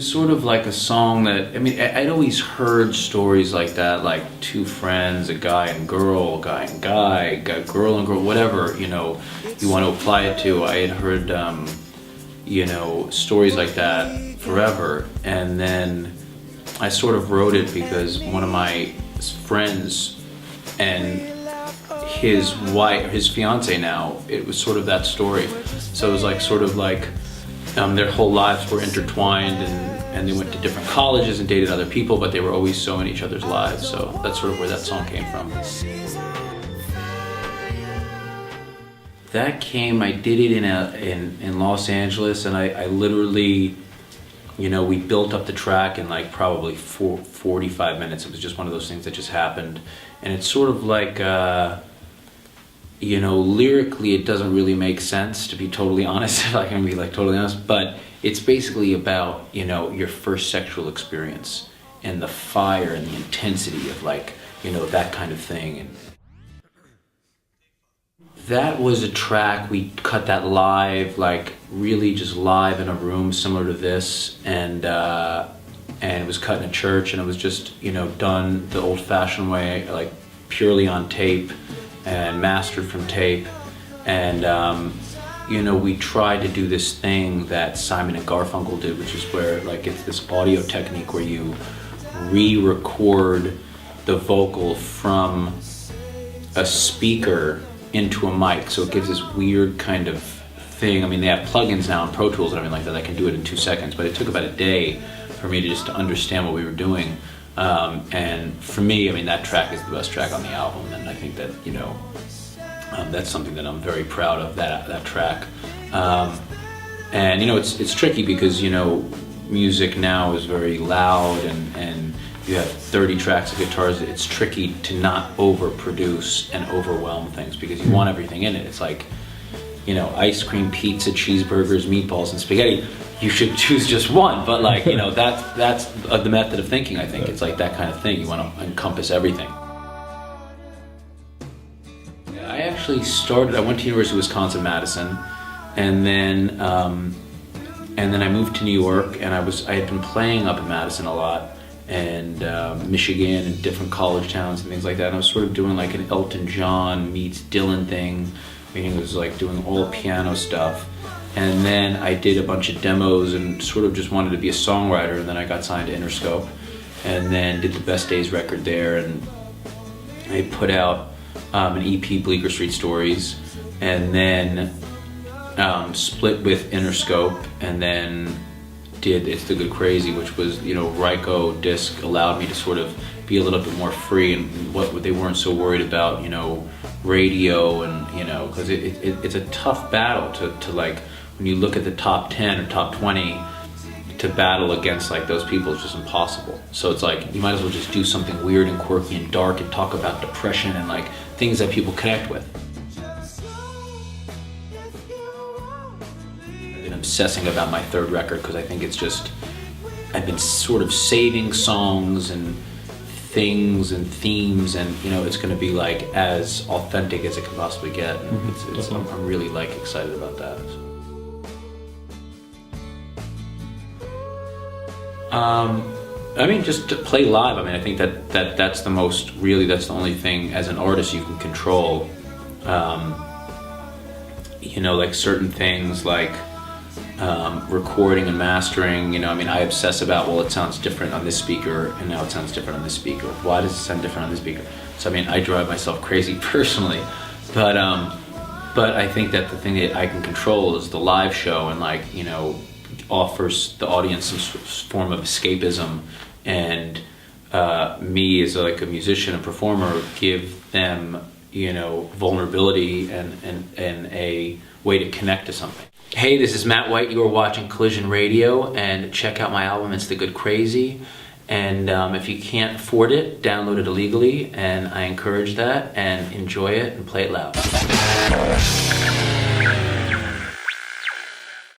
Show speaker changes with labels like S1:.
S1: was sort of like a song that, I mean, I'd always heard stories like that, like two friends, a guy and girl, guy and guy, girl and girl, whatever, you know, you want to apply it to. I had heard, you know, stories like that forever. And then I sort of wrote it because one of my friends and his wife, his fiance now, it was sort of that story. So it was like sort of like their whole lives were intertwined, and they went to different colleges and dated other people, but they were always so in each other's lives. So that's sort of where that song came from. That came, I did it in Los Angeles, and I literally, you know, we built up the track in like probably 45 minutes. It was just one of those things that just happened. And it's sort of like, you know, lyrically it doesn't really make sense, to be totally honest, if I can be like totally honest, but it's basically about, you know, your first sexual experience and the fire and the intensity of like, you know, that kind of thing. And that was a track, we cut that live, like really just live in a room similar to this, and it was cut in a church, and it was just, you know, done the old-fashioned way, like purely on tape and mastered from tape. And you know, we tried to do this thing that Simon and Garfunkel did, which is where like it's this audio technique where you re-record the vocal from a speaker into a mic, so it gives this weird kind of thing. I mean, they have plugins now in Pro Tools and everything like that. I can do it in 2 seconds, but it took about a day for me to just to understand what we were doing. And for me, I mean, that track is the best track on the album, and I think that, you know, that's something that I'm very proud of, that track. And you know, it's tricky because, you know, music now is very loud, and you have 30 tracks of guitars. It's tricky to not overproduce and overwhelm things because you want everything in it. It's like, you know, ice cream, pizza, cheeseburgers, meatballs, and spaghetti. You should choose just one, but like, you know, that's the method of thinking, I think. It's like that kind of thing. You want to encompass everything. I actually started, I went to University of Wisconsin-Madison, and then I moved to New York, and I had been playing up in Madison a lot, and Michigan and different college towns and things like that. And I was sort of doing like an Elton John meets Dylan thing, meaning it was like doing all piano stuff. And then I did a bunch of demos and sort of just wanted to be a songwriter, and then I got signed to Interscope, and then did the Best Days record there, and I put out an EP, Bleecker Street Stories, and then split with Interscope, and then did It's the Good Crazy, which was, you know, Ryko disc allowed me to sort of be a little bit more free, and what they weren't so worried about, you know, radio, and, you know, because it's a tough battle to like, when you look at the top 10 or top 20, to battle against like those people is just impossible. So it's like, you might as well just do something weird and quirky and dark and talk about depression and like things that people connect with. I've been obsessing about my third record because I think it's just, I've been sort of saving songs and things and themes, and, you know, it's going to be like as authentic as it can possibly get. And I'm really like excited about that. I mean, just to play live. I mean, I think that's the most, really, that's the only thing as an artist you can control. You know, like certain things like recording and mastering, you know, I mean, I obsess about, well, it sounds different on this speaker, and now it sounds different on this speaker. Why does it sound different on this speaker? So, I mean, I drive myself crazy personally, but I think that the thing that I can control is the live show, and like, you know, offers the audience some form of escapism, and me as like a musician and performer give them, you know, vulnerability and a way to connect to something. Hey, this is Matt White. You are watching Collision Radio, and check out my album, It's the Good Crazy. And if you can't afford it, download it illegally, and I encourage that, and enjoy it and play it loud.